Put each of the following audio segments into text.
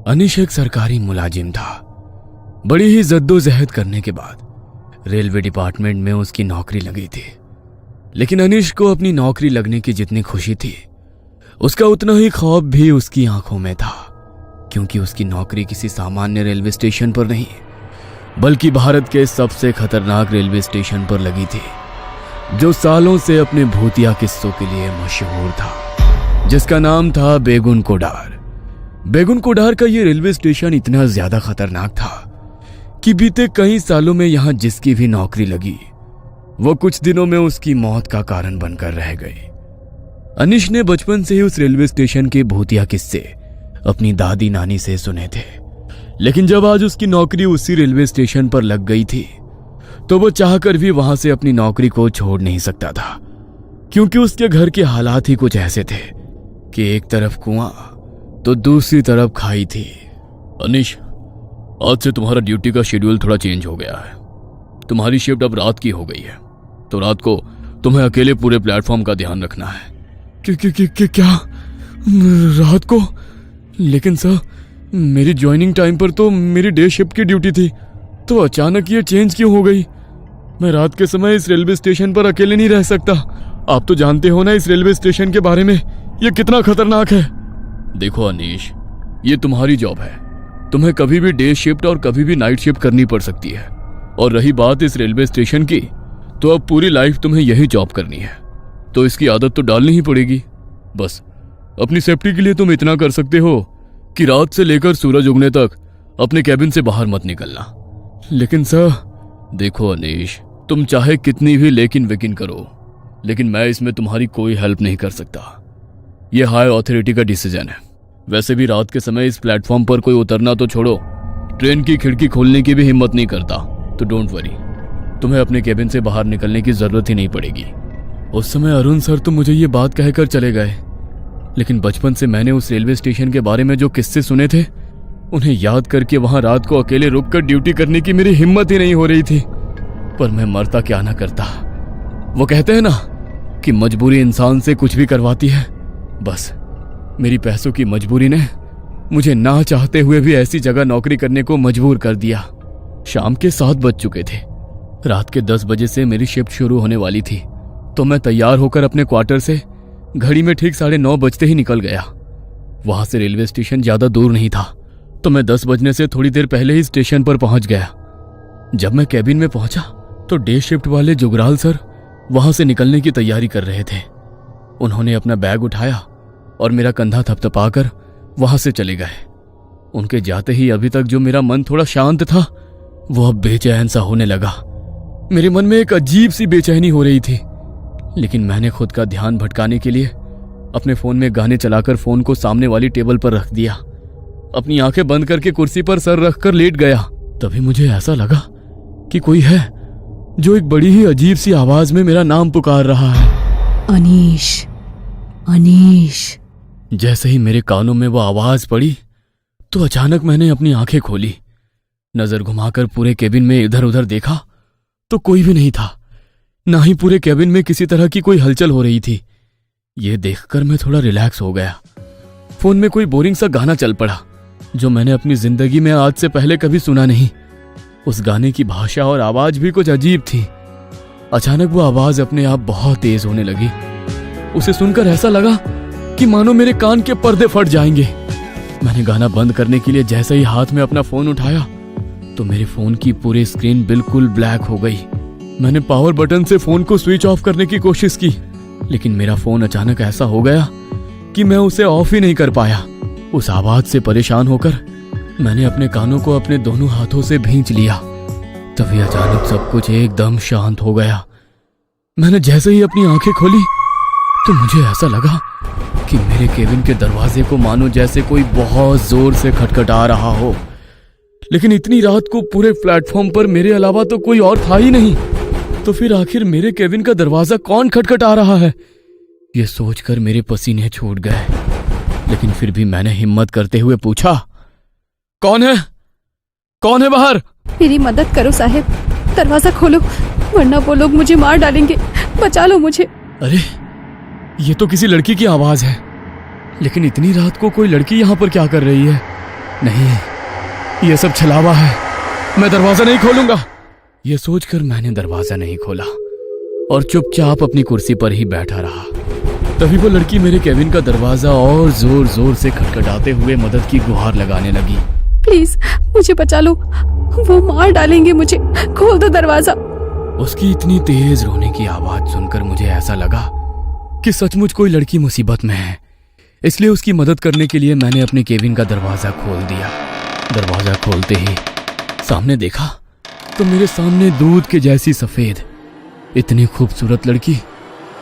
अनिश एक सरकारी मुलाजिम था। बड़ी ही जद्दोजहद करने के बाद रेलवे डिपार्टमेंट में उसकी नौकरी लगी थी। लेकिन अनिश को अपनी नौकरी लगने की जितनी खुशी थी, उसका उतना ही खौफ भी उसकी आंखों में था, क्योंकि उसकी नौकरी किसी सामान्य रेलवे स्टेशन पर नहीं, बल्कि भारत के सबसे खतरनाक रेलवे स्टेशन पर लगी थी, जो सालों से अपने भूतिया किस्सों के लिए मशहूर था, जिसका नाम था बेगुन कोडार। बेगुन कोडार का ये रेलवे स्टेशन इतना ज्यादा खतरनाक था कि बीते कई सालों में यहां जिसकी भी नौकरी लगी, वो कुछ दिनों में उसकी मौत का कारण बनकर रह गई। अनिश ने बचपन से ही उस रेलवे स्टेशन के भूतिया किस्से अपनी दादी नानी से सुने थे, लेकिन जब आज उसकी नौकरी उसी रेलवे स्टेशन पर लग गई थी, तो वो चाहकर भी वहां से अपनी नौकरी को छोड़ नहीं सकता था, क्योंकि उसके घर के हालात ही कुछ ऐसे थे कि एक तरफ कुआं तो दूसरी तरफ खाई थी। अनिश, आज से तुम्हारा ड्यूटी का शेड्यूल थोड़ा चेंज हो गया है। तुम्हारी शिफ्ट अब रात की हो गई है, तो रात को तुम्हें अकेले पूरे प्लेटफॉर्म का ध्यान रखना है। क्या रात को? लेकिन सर, मेरी ज्वाइनिंग टाइम पर तो मेरी डे शिफ्ट की ड्यूटी थी, तो अचानक ये चेंज क्यों हो गई? मैं रात के समय इस रेलवे स्टेशन पर अकेले नहीं रह सकता। आप तो जानते हो ना इस रेलवे स्टेशन के बारे में, ये कितना खतरनाक है। देखो अनीश, ये तुम्हारी जॉब है, तुम्हें कभी भी डे शिफ्ट और कभी भी नाइट शिफ्ट करनी पड़ सकती है। और रही बात इस रेलवे स्टेशन की, तो अब पूरी लाइफ तुम्हें यही जॉब करनी है, तो इसकी आदत तो डालनी ही पड़ेगी। बस अपनी सेफ्टी के लिए तुम इतना कर सकते हो कि रात से लेकर सूरज उगने तक अपने कैबिन से बाहर मत निकलना। लेकिन सर, देखो अनीश, तुम चाहे कितनी भी लेकिन वेकिन करो, लेकिन मैं इसमें तुम्हारी कोई हेल्प नहीं कर सकता। यह हाई अथॉरिटी का डिसीजन है। वैसे भी रात के समय इस प्लेटफॉर्म पर कोई उतरना तो छोड़ो, ट्रेन की खिड़की खोलने की भी हिम्मत नहीं करता, तो डोंट वरी, तुम्हें अपने कैबिन से बाहर निकलने की जरूरत ही नहीं पड़ेगी। उस समय अरुण सर तो मुझे ये बात कहकर चले गए, लेकिन बचपन से मैंने उस रेलवे स्टेशन के बारे में जो किस्से सुने थे, उन्हें याद करके वहां रात को अकेले रुककर ड्यूटी करने की मेरी हिम्मत ही नहीं हो रही थी। पर मैं मरता क्या ना करता। वो कहते हैं ना कि मजबूरी इंसान से कुछ भी करवाती है। बस मेरी पैसों की मजबूरी ने मुझे ना चाहते हुए भी ऐसी जगह नौकरी करने को मजबूर कर दिया। शाम के 7 बज चुके थे। रात के 10 बजे से मेरी शिफ्ट शुरू होने वाली थी, तो मैं तैयार होकर अपने क्वार्टर से घड़ी में ठीक 9:30 बजते ही निकल गया। वहां से रेलवे स्टेशन ज्यादा दूर नहीं था, तो मैं 10 बजने से थोड़ी देर पहले ही स्टेशन पर पहुंच गया। जब मैं कैबिन में पहुंचा तो डे शिफ्ट वाले जुगराल सर वहां से निकलने की तैयारी कर रहे थे। उन्होंने अपना बैग उठाया और मेरा कंधा थपथपाकर वहां से चले गए। उनके जाते ही अभी तक जो मेरा मन थोड़ा शांत था, वो अब बेचैन सा होने लगा। मेरे मन में एक अजीब सी बेचैनी हो रही थी, लेकिन मैंने खुद का ध्यान भटकाने के लिए अपने फोन में गाने चलाकर फोन को सामने वाली टेबल पर रख दिया। अपनी आंखें बंद करके कुर्सी पर सर रखकर लेट गया। तभी मुझे ऐसा लगा कि कोई है जो एक बड़ी ही अजीब सी आवाज में मेरा नाम पुकार रहा है, अनीश, अनीश। जैसे ही मेरे कानों में वो आवाज पड़ी, तो अचानक मैंने अपनी आंखें खोली। नजर घुमाकर पूरे केबिन में इधर उधर देखा तो कोई भी नहीं था, ना ही पूरे केबिन में किसी तरह की कोई हलचल हो रही थी। ये देखकर मैं थोड़ा रिलैक्स हो गया। फोन में कोई बोरिंग सा गाना चल पड़ा, जो मैंने अपनी जिंदगी में आज से पहले कभी सुना नहीं। उस गाने की भाषा और आवाज भी कुछ अजीब थी। अचानक वो आवाज अपने आप बहुत तेज होने लगी। उसे सुनकर ऐसा लगा कि मानो मेरे कान के पर्दे फट जाएंगे। मैंने गाना बंद करने के लिए जैसे ही हाथ में अपना फोन उठाया, तो मेरे फोन की पूरी स्क्रीन बिल्कुल ब्लैक हो गई। मैंने पावर बटन से फोन को स्विच ऑफ करने की कोशिश की, लेकिन मेरा फोन अचानक ऐसा हो गया कि मैं उसे ऑफ ही नहीं कर पाया। उस आवाज से परेशान होकर मैंने अपने कानों को अपने दोनों हाथों से भींच लिया। तभी अचानक सब कुछ एकदम शांत हो गया। मैंने जैसे ही अपनी आंखें खोली, तो मुझे ऐसा लगा कि मेरे केबिन के दरवाजे को मानो जैसे कोई बहुत जोर से खटखटा रहा हो। लेकिन इतनी रात को पूरे प्लेटफॉर्म पर मेरे अलावा तो कोई और था ही नहीं। तो फिर आखिर मेरे केबिन का दरवाजा कौन खटखटा रहा है? ये सोचकर मेरे पसीने छूट गए, लेकिन फिर भी मैंने हिम्मत करते हुए पूछा, कौन है? कौन है बाहर? मेरी मदद करो साहब, दरवाजा खोलो, वरना वो लोग मुझे मार डालेंगे। बचा लो मुझे। अरे, ये तो किसी लड़की की आवाज है। लेकिन इतनी रात को कोई लड़की यहाँ पर क्या कर रही है? नहीं, ये सब छलावा है, मैं दरवाजा नहीं खोलूंगा। यह सोचकर मैंने दरवाजा नहीं खोला और चुपचाप अपनी कुर्सी पर ही बैठा रहा। तभी वो लड़की मेरे केबिन का दरवाजा और जोर जोर से खटखटाते हुए मदद की गुहार लगाने लगी। प्लीज मुझे बचा लो, वो मार डालेंगे मुझे, खोल दो दरवाजा। उसकी इतनी तेज रोने की आवाज सुनकर मुझे ऐसा लगा कि सचमुच कोई लड़की मुसीबत में है। इसलिए उसकी मदद करने के लिए मैंने अपने केबिन का दरवाजा खोल दिया। दरवाजा खोलते ही सामने देखा तो मेरे सामने दूध के जैसी सफेद इतनी खूबसूरत लड़की,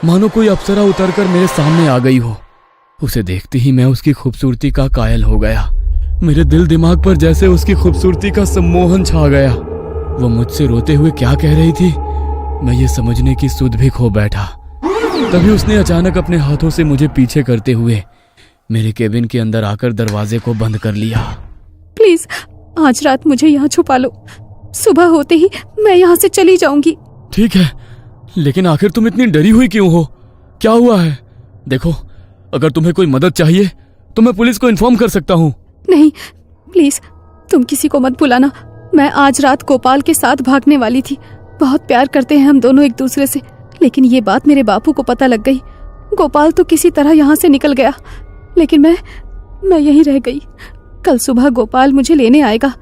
मानो कोई अप्सरा उतरकर मेरे सामने आ गई हो। उसे देखते ही मैं उसकी खूबसूरती का कायल हो गया। मेरे दिल दिमाग पर जैसे उसकी खूबसूरती का सम्मोहन छा गया। वो मुझसे रोते हुए क्या कह रही थी, मैं ये समझने की सुध भी खो बैठा। तभी उसने अचानक अपने हाथों से मुझे पीछे करते हुए मेरे केबिन के अंदर आकर दरवाजे को बंद कर लिया। प्लीज आज रात मुझे यहाँ छुपा लो, सुबह होते ही मैं यहाँ से चली जाऊंगी। ठीक है, लेकिन आखिर तुम इतनी डरी हुई क्यों हो? क्या हुआ है? देखो, अगर तुम्हें कोई मदद चाहिए तो मैं पुलिस को इन्फॉर्म कर सकता हूँ। नहीं प्लीज, तुम किसी को मत बुलाना। मैं आज रात गोपाल के साथ भागने वाली थी। बहुत प्यार करते हैं हम दोनों एक दूसरे से, लेकिन ये बात मेरे बापू को पता लग गई। गोपाल तो किसी तरह यहाँ से निकल गया, लेकिन मैं यहीं रह गई। कल सुबह गोपाल मुझे लेने आएगा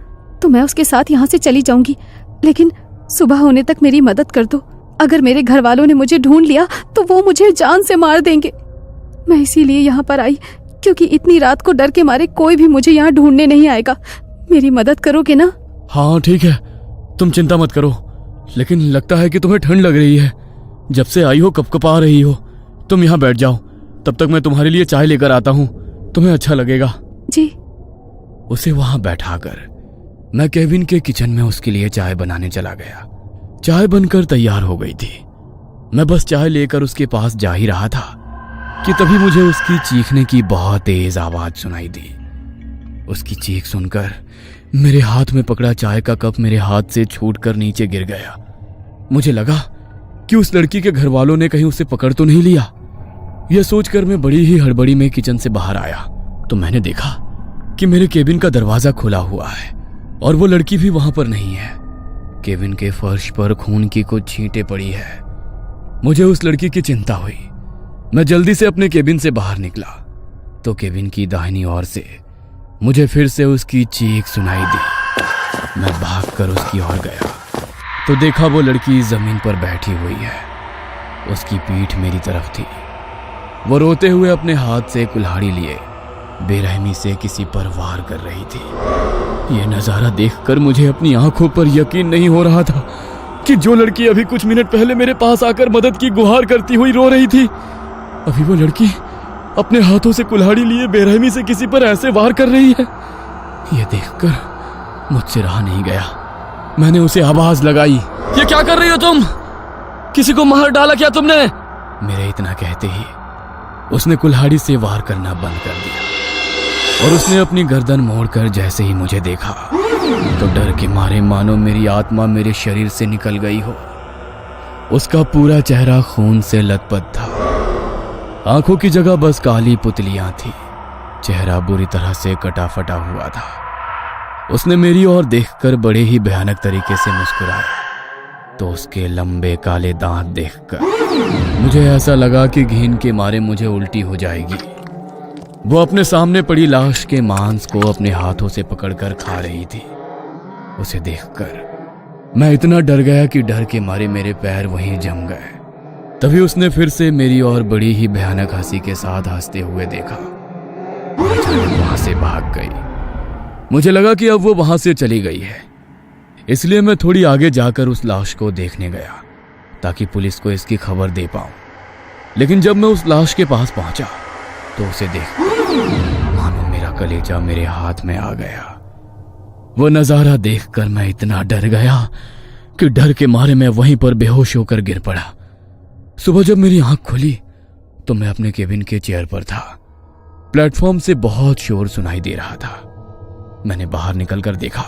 तो मैं उसके साथ यहाँ से चली जाऊंगी, लेकिन सुबह होने तक मेरी मदद कर दो। अगर मेरे घर वालों ने मुझे ढूंढ लिया तो वो मुझे जान से मार देंगे। मैं इसीलिए यहाँ पर आई, क्योंकि इतनी रात को डर के मारे कोई भी मुझे यहाँ ढूंढने नहीं आएगा। मेरी मदद करोगे ना? हाँ ठीक है, तुम चिंता मत करो, लेकिन लगता है कि तुम्हें ठंड लग रही है। जब से आई हो कपकपा रही हो। तुम यहाँ बैठ जाओ, तब तक मैं तुम्हारे लिए चाय लेकर आता हूँ, तुम्हें अच्छा लगेगा। जी। उसे वहां बैठाकर मैं केबिन के किचन में उसके लिए चाय बनाने चला गया। चाय बनकर तैयार हो गई थी। मैं बस चाय लेकर उसके पास जा ही रहा था कि तभी मुझे उसकी चीखने की बहुत तेज आवाज सुनाई दी। उसकी चीख सुनकर मेरे हाथ में पकड़ा चाय का कप मेरे हाथ से छूटकर नीचे गिर गया। मुझे लगा कि उस लड़की के घर वालों ने कहीं उसे पकड़ तो नहीं लिया। यह सोचकर मैं बड़ी ही हड़बड़ी में किचन से बाहर आया तो मैंने देखा कि मेरे केबिन का दरवाजा खुला हुआ है और वो लड़की भी वहां पर नहीं है। केबिन के फर्श पर खून की कुछ छींटें पड़ी है। मुझे उस लड़की की चिंता हुई। मैं जल्दी से अपने केबिन से बाहर निकला तो केबिन की दाहिनी ओर से मुझे फिर से उसकी चीख सुनाई दी। मैं भागकर उसकी ओर गया तो देखा वो लड़की जमीन पर बैठी हुई है। उसकी पीठ मेरी तरफ थी। वो रोते हुए अपने हाथ से कुल्हाड़ी लिए बेरहमी से किसी पर वार कर रही थी। यह नजारा देखकर मुझे अपनी आंखों पर यकीन नहीं हो रहा था कि जो लड़की अभी कुछ मिनट पहले मेरे पास आकर मदद की गुहार करती हुई रो रही थी, अभी वो लड़की अपने हाथों से कुल्हाड़ी लिए बेरहमी से किसी पर ऐसे वार कर रही है। यह देखकर मुझसे रहा नहीं गया। मैंने उसे आवाज लगाई, ये क्या कर रही हो तुम? किसी को मार डाला क्या तुमने? मेरे इतना कहते ही उसने कुल्हाड़ी से वार करना बंद कर दिया और उसने अपनी गर्दन मोड़कर जैसे ही मुझे देखा तो डर के मारे मानो मेरी आत्मा मेरे शरीर से निकल गई हो। उसका पूरा चेहरा खून से लथपथ था। आंखों की जगह बस काली पुतलियां थी। चेहरा बुरी तरह से कटा फटा हुआ था। उसने मेरी ओर देखकर बड़े ही भयानक तरीके से मुस्कुराया तो उसके लंबे काले दांत देखकर मुझे ऐसा लगा कि घिन के मारे मुझे उल्टी हो जाएगी। वो अपने सामने पड़ी लाश के मांस को अपने हाथों से पकड़कर खा रही थी। उसे देखकर मैं इतना डर गया कि डर के मारे मेरे पैर वहीं जम गए। तभी उसने फिर से मेरी ओर बड़ी ही भयानक हंसी के साथ हंसते हुए देखा और अचानक वहां से भाग गई। मुझे लगा कि अब वो वहां से चली गई है, इसलिए मैं थोड़ी आगे जाकर उस लाश को देखने गया ताकि पुलिस को इसकी खबर दे पाऊं। लेकिन जब मैं उस लाश के पास पहुंचा तो उसे देख मानो मेरा कलेजा मेरे हाथ में आ गया। वो नजारा देखकर मैं इतना डर गया कि डर के मारे मैं वहीं पर बेहोश होकर गिर पड़ा। सुबह जब मेरी आंख खुली तो मैं अपने केबिन के चेयर पर था। प्लेटफॉर्म से बहुत शोर सुनाई दे रहा था। मैंने बाहर निकलकर देखा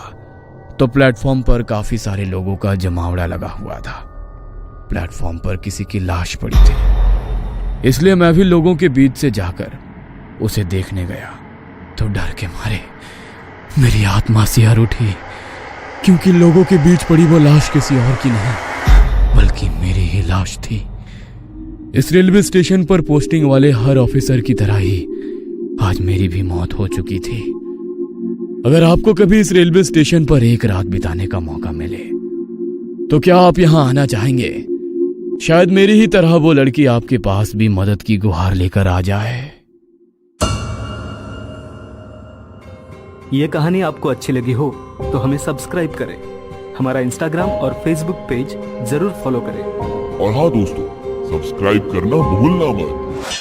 तो प्लेटफॉर्म पर काफी सारे लोगों का जमावड़ा लगा हुआ था। प्लेटफॉर्म पर किसी की लाश पड़ी थी, इसलिए मैं भी लोगों के बीच से जाकर उसे देखने गया तो डर के मारे मेरी आत्मा सिहर उठी, क्योंकि लोगों के बीच पड़ी वो लाश किसी और की नहीं बल्कि मेरी ही लाश थी। इस रेलवे स्टेशन पर पोस्टिंग वाले हर ऑफिसर की तरह ही आज मेरी भी मौत हो चुकी थी। अगर आपको कभी इस रेलवे स्टेशन पर एक रात बिताने का मौका मिले तो क्या आप यहां आना चाहेंगे? शायद मेरी ही तरह वो लड़की आपके पास भी मदद की गुहार लेकर आ जाए। ये कहानी आपको अच्छी लगी हो तो हमें सब्सक्राइब करें, हमारा इंस्टाग्राम और फेसबुक पेज जरूर फॉलो करें। और हाँ दोस्तों, सब्सक्राइब करना भूलना मत।